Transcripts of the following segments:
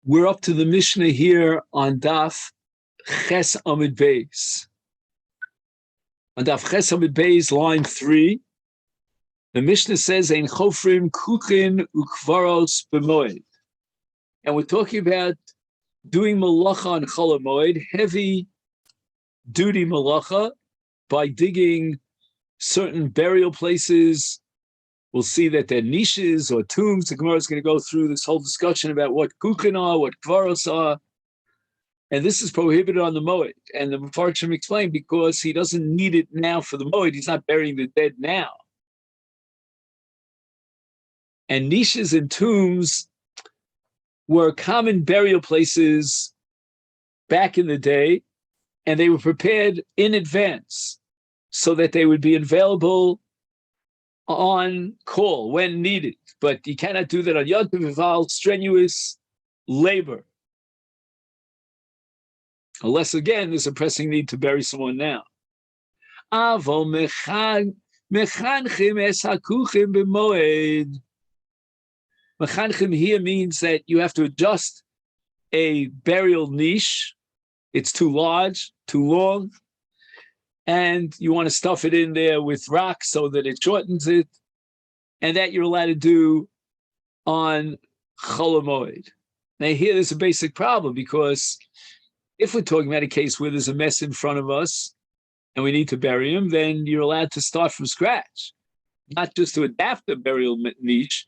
We're up to the Mishnah here on Daf Ches Amid Beis. On Daf Ches Amid Beis, line 3, the Mishnah says, Ein chofrim kuchin ukvaros b'moed. And we're talking about doing malacha on Chol Moed, heavy duty malacha, by digging certain burial places. We'll see that they're niches or tombs. The Gemara is going to go through this whole discussion about what kuchin are, what kvaros are. And this is prohibited on the Moed. And the Mefarshim explained because he doesn't need it now for the Moed. He's not burying the dead now. And niches and tombs were common burial places back in the day, and they were prepared in advance so that they would be available on call when needed. But you cannot do that on Yom Tov, involves strenuous labor. Unless, again, there's a pressing need to bury someone now. Avo mechanchim es hakuchim b'moed. Mechanchim here means that you have to adjust a burial niche. It's too large, too long, and you want to stuff it in there with rocks so that it shortens it, and that you're allowed to do on Chol Moed. Now here there's a basic problem, because if we're talking about a case where there's a mess in front of us and we need to bury him, then you're allowed to start from scratch, not just to adapt a burial niche,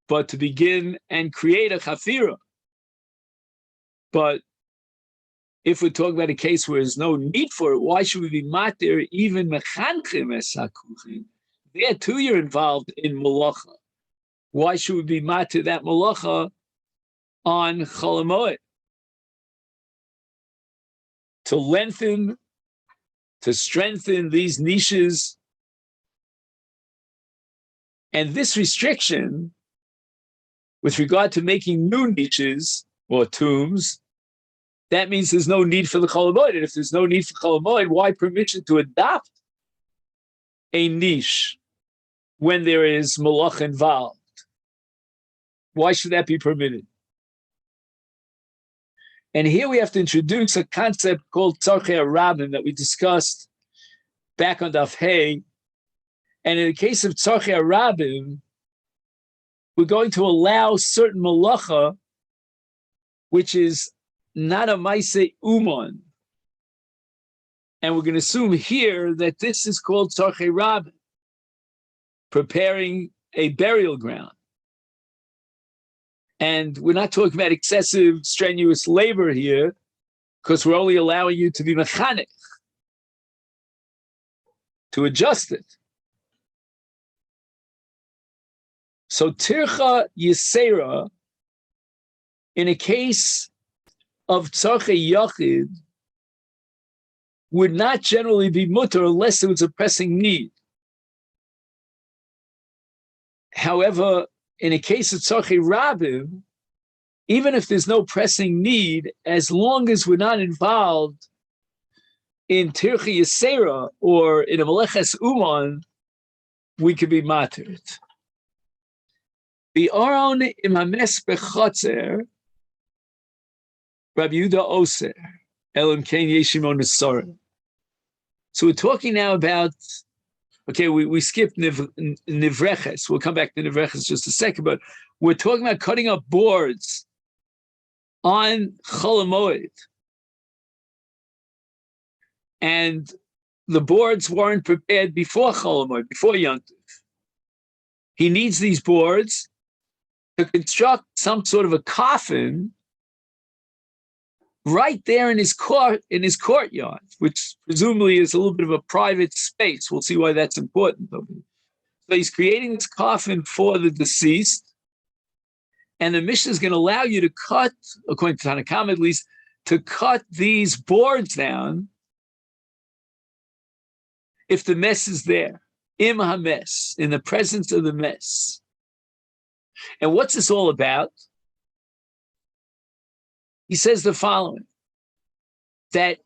but to begin and create a chafira. But if we're talking about a case where there's no need for it, why should we be matir even mechanchim es hakuchim? There too you're involved in malacha. Why should we be matir that malacha on Chol Moed? To lengthen, to strengthen these niches. And this restriction, with regard to making new niches or tombs, that means there's no need for the Chol Moed. And if there's no need for Chol Moed, why permission to adopt a niche when there is malach involved? Why should that be permitted? And here we have to introduce a concept called Tzarchei Rabim that we discussed back on Daf Hey. And in the case of Tzarchei Rabim, we're going to allow certain malacha, which is not a Maaseh Uman. And we're going to assume here that this is called Tzarchei Rabim, preparing a burial ground. And we're not talking about excessive, strenuous labor here, because we're only allowing you to be mechanech, to adjust it. So tircha yisera, in a case of tzarchei yachid, would not generally be mutter unless there was a pressing need. However, in a case of tzarchei rabim, even if there's no pressing need, as long as we're not involved in tircha yisera or in a meleches uman, we could be matered. The aron imames bechotzer, Rabbi Yehuda Oser, Elam Kain Yeshimon Nesara. So we're talking now about, okay, we skipped Nivreches. We'll come back to Nivreches just a second, but we're talking about cutting up boards on Chol Moed. And the boards weren't prepared before Chol Moed, before Yom Tov. He needs these boards to construct some sort of a coffin right there in his courtyard, which presumably is a little bit of a private space. We'll see why that's important. So he's creating this coffin for the deceased, and the Mishnah is going to allow you to cut, according to Tanna Kama at least, to cut these boards down if the mess is there, im hames, in the presence of the mess. And what's this all about? He says the following, that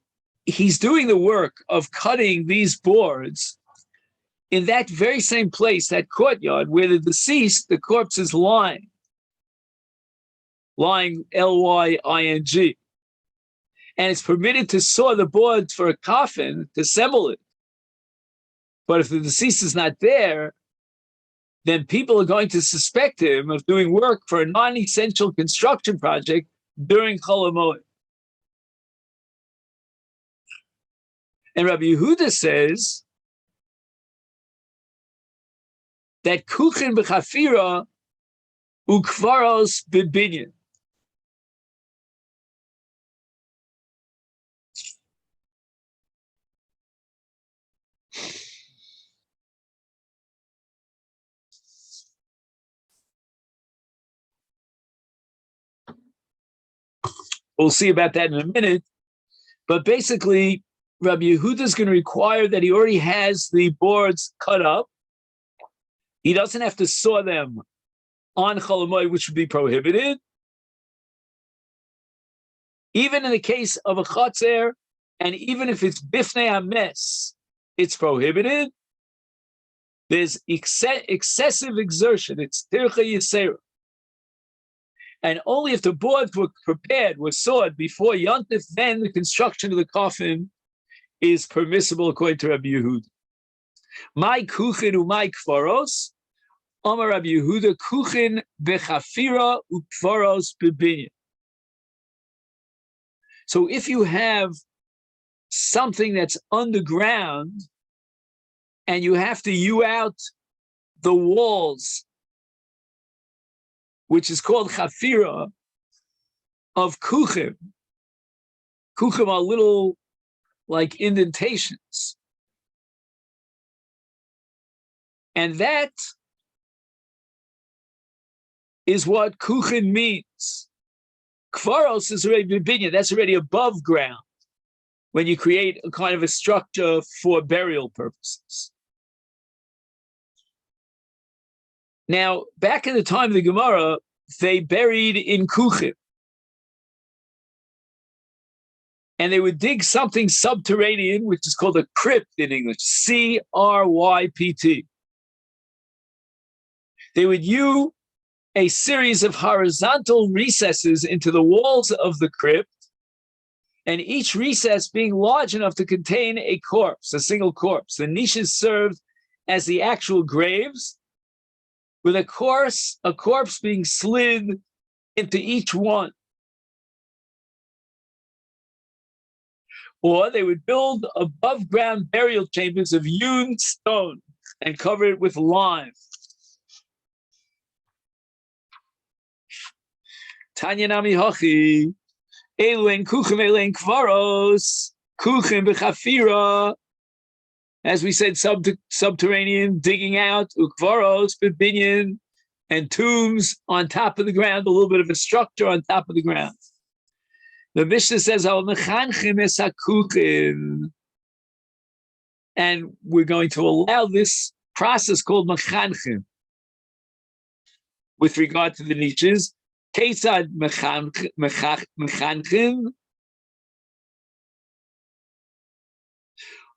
he's doing the work of cutting these boards in that very same place, that courtyard where the deceased, the corpse, is lying. lying, Lying. And it's permitted to saw the board for a coffin, to assemble it. But if the deceased is not there, then people are going to suspect him of doing work for a non-essential construction project during Chol Moed. And Rabbi Yehuda says that kuchen b'chafira ukvaros b'binyan. We'll see about that in a minute. But basically, Rabbi Yehuda is going to require that he already has the boards cut up. He doesn't have to saw them on Chol Moed, which would be prohibited. Even in the case of a chotzer, and even if it's bifnei hames, it's prohibited. There's excessive exertion. It's tircha yisera. And only if the boards were prepared, were sawed before Yontif, then the construction of the coffin is permissible according to Rabbi Yehuda. My kuchen umay kvaros, Amar Rabbi Yehuda, kuchen bechafira ukvaros bebinyan. So if you have something that's underground and you have to hew out the walls, which is called chafira, of kuchim. Kuchim are little, like, indentations. And that is what kuchim means. Kvaros is already bibinyan, that's already above ground when you create a kind of a structure for burial purposes. Now, back in the time of the Gemara, they buried in kuchim. And they would dig something subterranean, which is called a crypt in English, C-R-Y-P-T. They would hew a series of horizontal recesses into the walls of the crypt, and each recess being large enough to contain a corpse, a single corpse. The niches served as the actual graves, with a corpse being slid into each one. Or they would build above-ground burial chambers of hewn stone and cover it with lime. Tanya nami hachi, elen kuchim elen kvaros, kuchim b'chafira. As we said, subterranean, digging out, ukvaros, bibinyan, and tombs on top of the ground, a little bit of a structure on top of the ground. The Mishnah says, and we're going to allow this process called mechanchim with regard to the niches. Kesad mechanchim.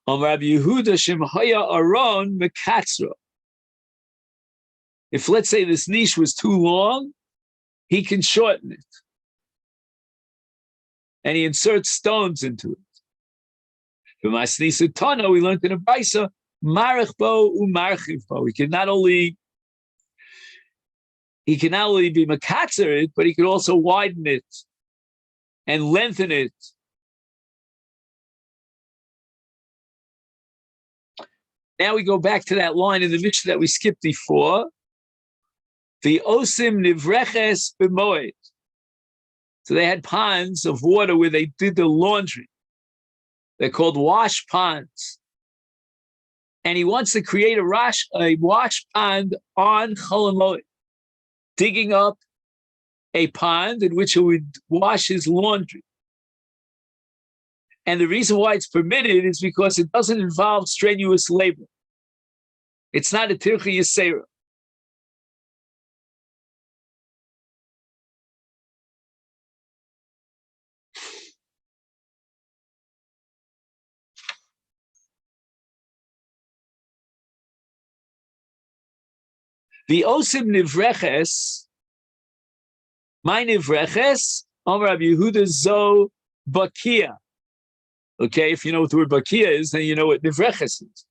Rabbi Yehuda Shemhaya Aron Mekatzra. If, let's say, this niche was too long, he can shorten it. And he inserts stones into it. From Masechet Tana, we learned in a Baisa, Marich bo u'marchiv bo. He can not only be mekatzer it, but he can also widen it and lengthen it. Now we go back to that line in the Mishnah that we skipped before. The osim nivreches b'moed. So they had ponds of water where they did the laundry. They're called wash ponds. And he wants to create a wash pond on Chol Moed, digging up a pond in which he would wash his laundry. And the reason why it's permitted is because it doesn't involve strenuous labor. It's not a tircha yisera. The osim nivreches, My nivreches, Omer Rabbi Yehuda zo bakia. Okay, if you know what the word bakia is, then you know what nivreches is.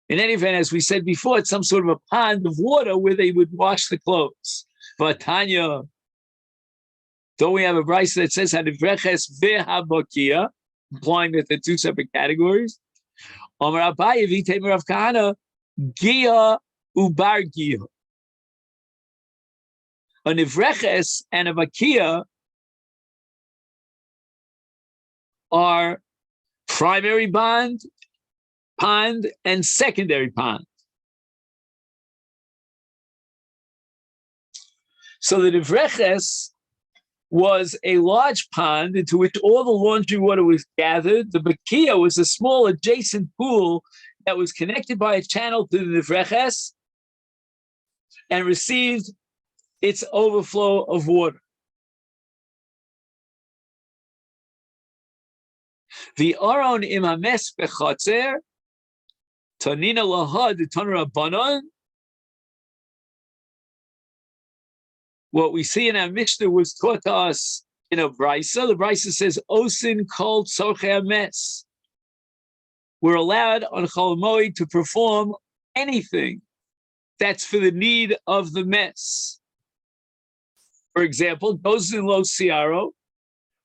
In any event, as we said before, it's some sort of a pond of water where they would wash the clothes. Vatanya, don't we have a brayso that says nivreches ve'habakia, implying that they're two separate categories? Omer Abaye v'itemer Rav Kahana, gia ubar gia. A nivreches and a bakia are primary pond and secondary pond. So the nivreches was a large pond into which all the laundry water was gathered. The bakia was a small adjacent pool that was connected by a channel to the nivreches and received its overflow of water. The aron imames bechatzer tanina laha de tanra. What we see in our Mishnah was taught to us in a brayso. The brayso says osin kol tzorchei hames. We're allowed on Chol Moed to perform anything that's for the need of the mess. For example, osin lo siaro.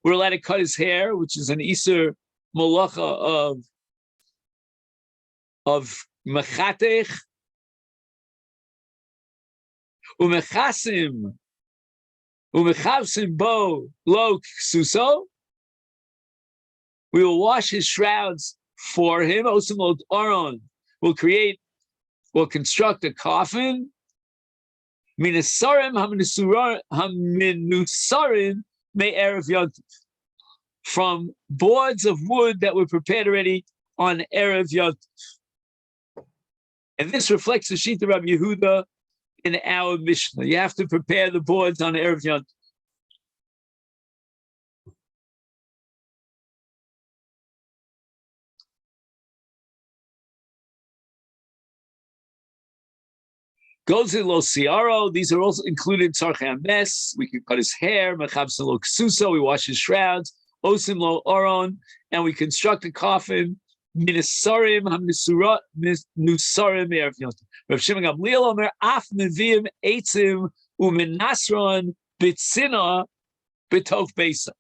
We're allowed to cut his hair, which is an iser malacha of mechatech. Umechasim bo lo ksuso. We will wash his shrouds for him. Osim aron will construct a coffin. Minasarim haminusarim me erev yontif, from boards of wood that were prepared already on erev yontif. And this reflects the sheet of Rabbi Yehuda in our Mishnah. You have to prepare the boards on erev yontif. Gozi lo siaro, these are also included in tzarchei hames. We can cut his hair. Mechabsin lo ksuso, we wash his shrouds. Osim lo oron, and we construct a coffin. Minasarim hamnusarim erev yontif. Rav Shimon Gamliel omer af mevim eitzim uminasron bitzina b'tov beisa.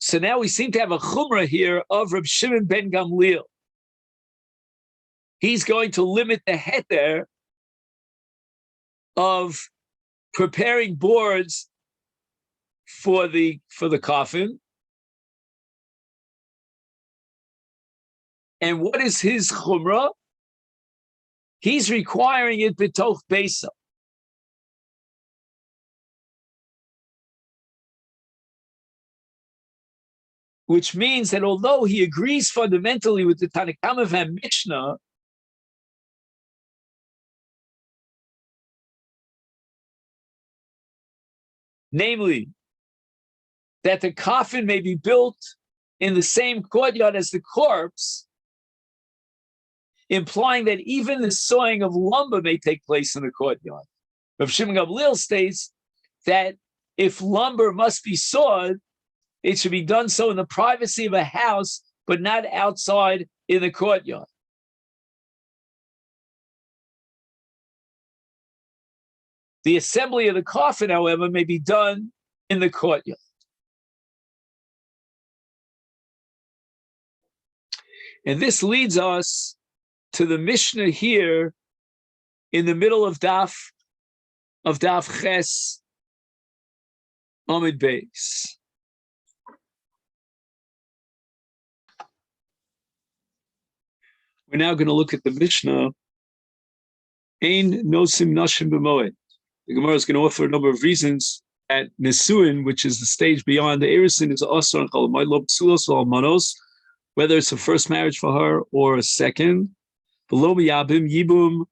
So now we seem to have a chumrah here of Rav Shimon ben Gamliel. He's going to limit the heter of preparing boards for the coffin. And what is his chumrah? He's requiring it b'toch beisa. Which means that although he agrees fundamentally with the Tanakama and Mishnah, namely, that the coffin may be built in the same courtyard as the corpse, implying that even the sawing of lumber may take place in the courtyard. Rav Shimon Gamliel states that if lumber must be sawed, it should be done so in the privacy of a house, but not outside in the courtyard. The assembly of the coffin, however, may be done in the courtyard. And this leads us to the Mishnah here in the middle of Daf Ches Amid Beis. We're now going to look at the Mishnah. Ein nosim nashim b'moed. The Gemara is going to offer a number of reasons that Nisuin, which is the stage beyond the Erisin, is also on Chol Moed lo psulos v'almanos, whether it's a first marriage for her or a second. Below Yabim, Yibum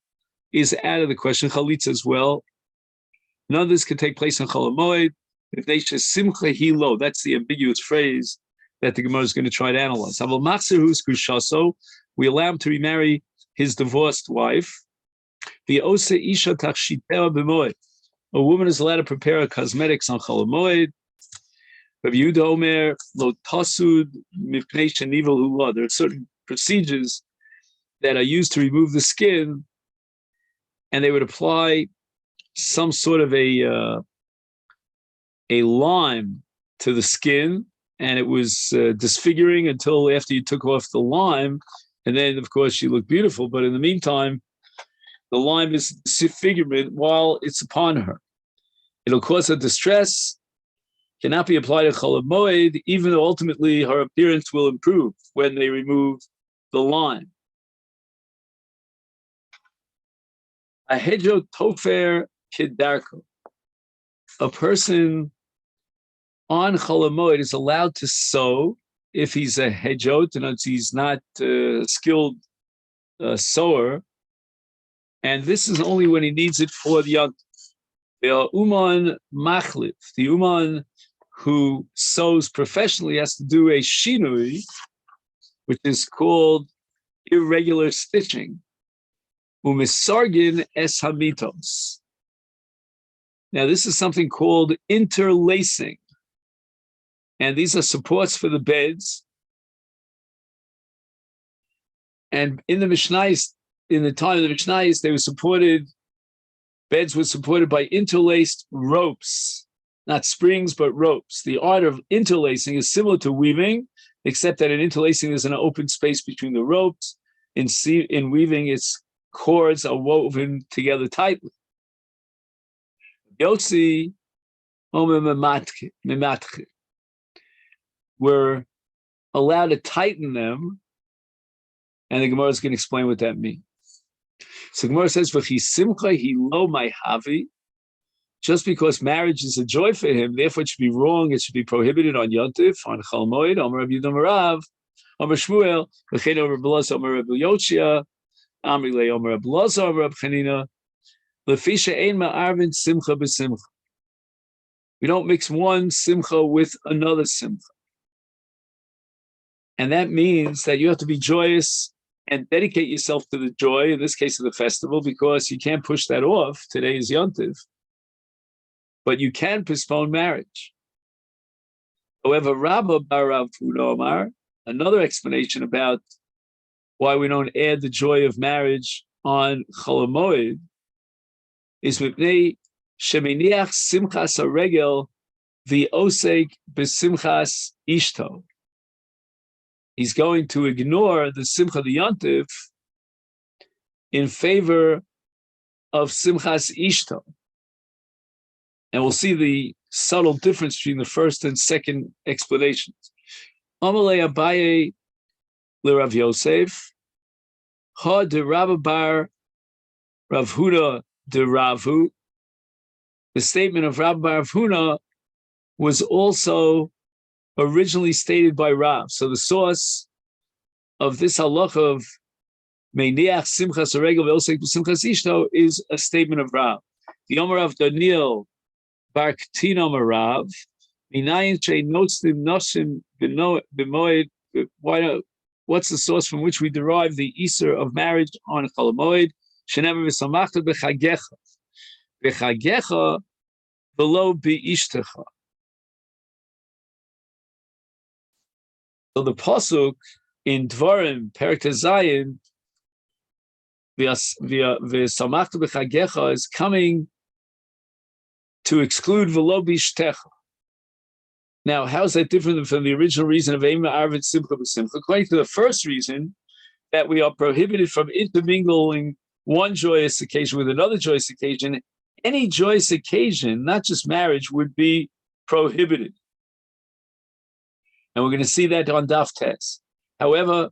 is out of the question. Chalitza as well. None of this can take place on Chol Moed. If they say simcha hilo, that's the ambiguous phrase that the Gemara is going to try to analyze. Aval machzir hus kushaso, we allow him to remarry his divorced wife. The Ose Isha Tachshitera B'Moed. A woman is allowed to prepare her cosmetics on Chol Moed. Rav Yehuda Omer Lo Tasud Mipnei Shenivel Hula. There are certain procedures that are used to remove the skin, and they would apply some sort of a lime to the skin, and it was disfiguring until after you took off the lime, and then of course she looked beautiful. But in the meantime, the lime is disfigurement while it's upon her. It'll cause her distress, cannot be applied to Chol Moed, even though ultimately her appearance will improve when they remove the lime. Ahejo Tofer Kidarko. A person on Chol Moed is allowed to sew if he's a hejot, and he's not a skilled sewer, and this is only when he needs it for the yont. The uman machlif, the uman who sews professionally, has to do a shinui, which is called irregular stitching. Umisargin es hamitos. Now this is something called interlacing, and these are supports for the beds. And in the Mishnayos, in the time of the Mishnayos, beds were supported by interlaced ropes, not springs, but ropes. The art of interlacing is similar to weaving, except that in interlacing there's an open space between the ropes. In weaving, its cords are woven together tightly. Yotzi omer mematche. We're allowed to tighten them, and the Gemara is going to explain what that means. So Gemara says, "V'chi simcha hi lo my havi." Just because marriage is a joy for him, therefore it should be wrong. It should be prohibited on Yontif, on Chol Moed. Amar Rabbi Yehuda Rav, Amar Shmuel, V'chein Amar Belaz, Amar Rabbi Yoshia, Amri Le Amar Rabbi Belaz, Amar Rabbi Chanina. Lefisha ein ma'arvin simcha b'simcha. We don't mix one simcha with another simcha. And that means that you have to be joyous and dedicate yourself to the joy, in this case of the festival, because you can't push that off. Today is Yontiv. But you can postpone marriage. However, Rabba bar Rav Huna Amar, another explanation about why we don't add the joy of marriage on Chol Moed, is mipnei sheminiach simchas haregel v'osek b'simchas ishto. He's going to ignore the simcha the yontif in favor of simchas ishto. And we'll see the subtle difference between the first and second explanations. Amalei Abaye l'Rav Yosef, ha de Rabba bar Rav Huna de Ravu. The statement of Rabba bar Rav Huna was also originally stated by Rav. So the source of this halacha of Meiniach Simchas Haregel ve'osek b'Simchas Ishto is a statement of Rav. The Omer of Daniel bar Katan Omer Rav, Minayin Shei Notzim Noshim B'Moed. What's the source from which we derive the Isur of marriage on Chol Moed? Shenever v'samachta b'chagecha, b'chagecha v'lo b'ishtecha. So the pasuk in Dvarim Perek Zayin, v'samachta b'chagecha, is coming to exclude v'lo b'ishtecha. Now, how is that different from the original reason of Eima Arvin Simcha B'Simcha? According to the first reason, that we are prohibited from intermingling one joyous occasion with another joyous occasion, any joyous occasion, not just marriage, would be prohibited. And we're going to see that on Daf Tes. However,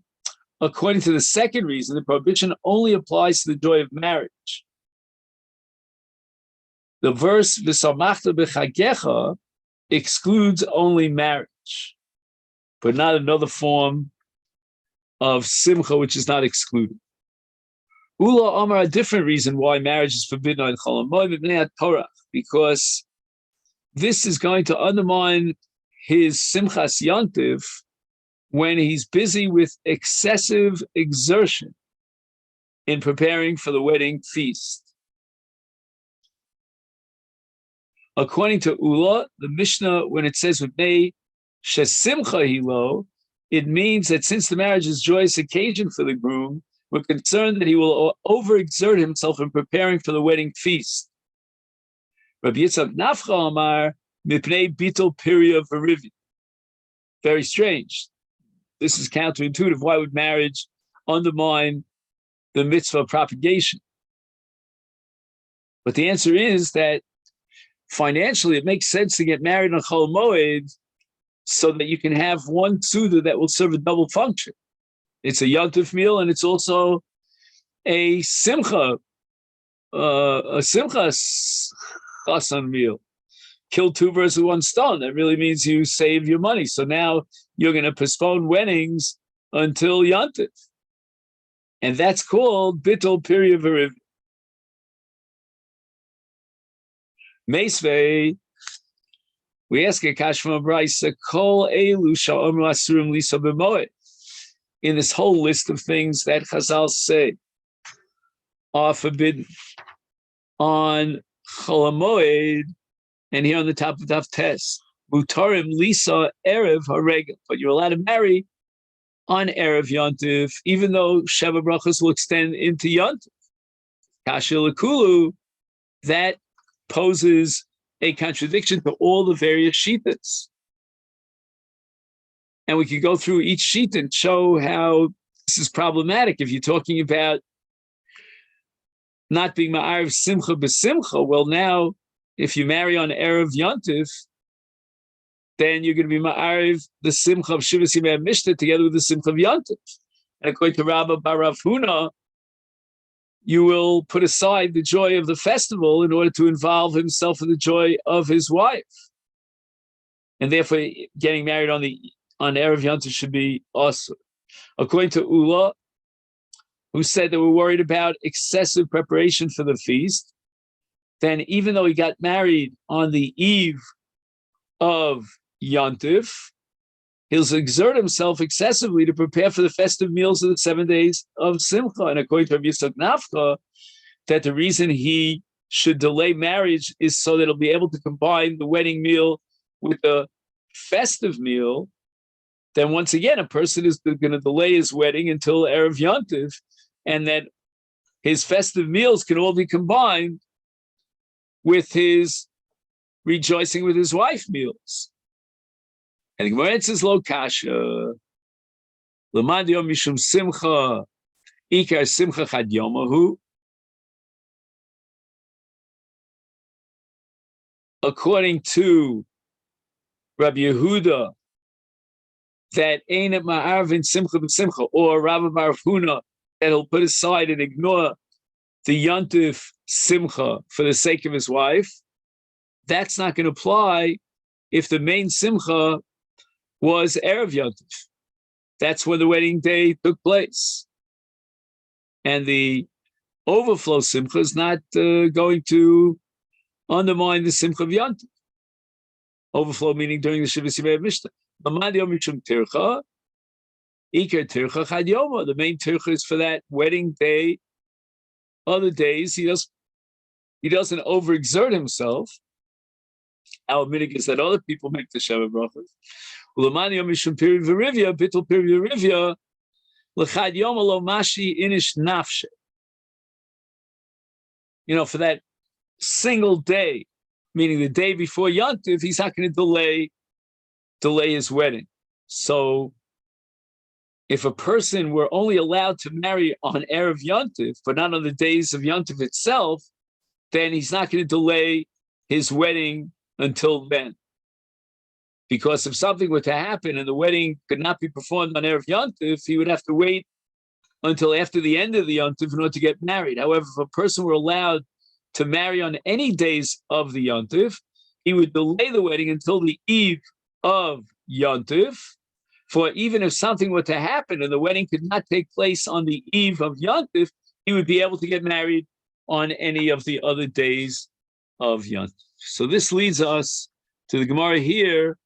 according to the second reason, the prohibition only applies to the joy of marriage. The verse, V'samachta b'chagecha, excludes only marriage, but not another form of simcha, which is not excluded. Ula Amar, a different reason why marriage is forbidden on Chol Moed, Torah, because this is going to undermine his simchas yontiv when he's busy with excessive exertion in preparing for the wedding feast. According to Ula, the Mishnah, when it says V'nei shesimcha hilo, it means that since the marriage is joyous occasion for the groom, we're concerned that he will overexert himself in preparing for the wedding feast. Rabbi Yitzchak Nafcha Amar mipnei bitul pirya v'rivya. Very strange. This is counterintuitive. Why would marriage undermine the mitzvah of propagation? But the answer is that financially it makes sense to get married on Chol Moed so that you can have one suda that will serve a double function. It's a yontif meal and it's also a simcha chasan meal. Kill two birds with one stone. That really means you save your money. So now you're going to postpone weddings until yontif. And that's called bittul pirya v'riv. Meisvei, we ask a kash from a brayso, kol elu sha'omru asurim lisa b'moed. In this whole list of things that Chazal say are forbidden on Chol Moed, and here on the top of Daf Tes, mutarim lisa erev harega, but you're allowed to marry on erev yontif, even though Sheva brachos will extend into yontif. Kasha lekulu, that poses a contradiction to all the various shittas. And we could go through each sheet and show how this is problematic. If you're talking about not being ma'ariv simcha b'simcha, well, now, if you marry on erev yontif, then you're going to be ma'ariv the simcha of Shivas Yimei Mishnah together with the simcha of yontif. And according to Rabba bar Rav Huna, you will put aside the joy of the festival in order to involve himself in the joy of his wife. And therefore, getting married on Erev Yontif should be awesome. According to Ula, who said that we're worried about excessive preparation for the feast, then even though he got married on the eve of Yontif, he'll exert himself excessively to prepare for the festive meals of the 7 days of Simcha. And according to Rabbi Yitzchak Nafcha, that the reason he should delay marriage is so that he'll be able to combine the wedding meal with the festive meal. Then once again, a person is going to delay his wedding until Erev Yontif, and that his festive meals can all be combined with his rejoicing with his wife meals. And the Gemara says, Lo kasha, l'mad yom mishum simcha, ikar simcha chad yomahu. According to Rabbi Yehuda, that ain't it ma'arvin simcha b'simcha, or Rabbi bar Huna, that he'll put aside and ignore the yontif simcha for the sake of his wife, that's not going to apply if the main simcha was Erev Yontif. That's when the wedding day took place. And the overflow simcha is not going to undermine the simcha of Yontif. Overflow meaning during the Shivas Yimei Mishnah. The main tircha is for that wedding day. Other days, he doesn't overexert himself. Our minig is that other people make the Sheva brachos. Ulamani yomishum piri v'rivya, bitul piri v'rivya, l'chad yom alo mashi inish nafshe. For that single day, meaning the day before Yontif, he's not going to delay his wedding. So, if a person were only allowed to marry on Erev Yontif, but not on the days of Yontif itself, then he's not going to delay his wedding until then. Because if something were to happen and the wedding could not be performed on Erev Yontif, he would have to wait until after the end of the Yontif in order to get married. However, if a person were allowed to marry on any days of the Yontif, he would delay the wedding until the eve of Yontif. For even if something were to happen and the wedding could not take place on the eve of Yontif, he would be able to get married on any of the other days of Yontif. So this leads us to the Gemara here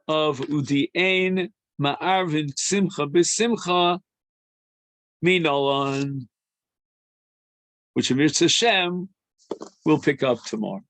of Udi'ein Ma'arvin Simcha B'Simcha Minolan, which Amir Hashem will pick up tomorrow.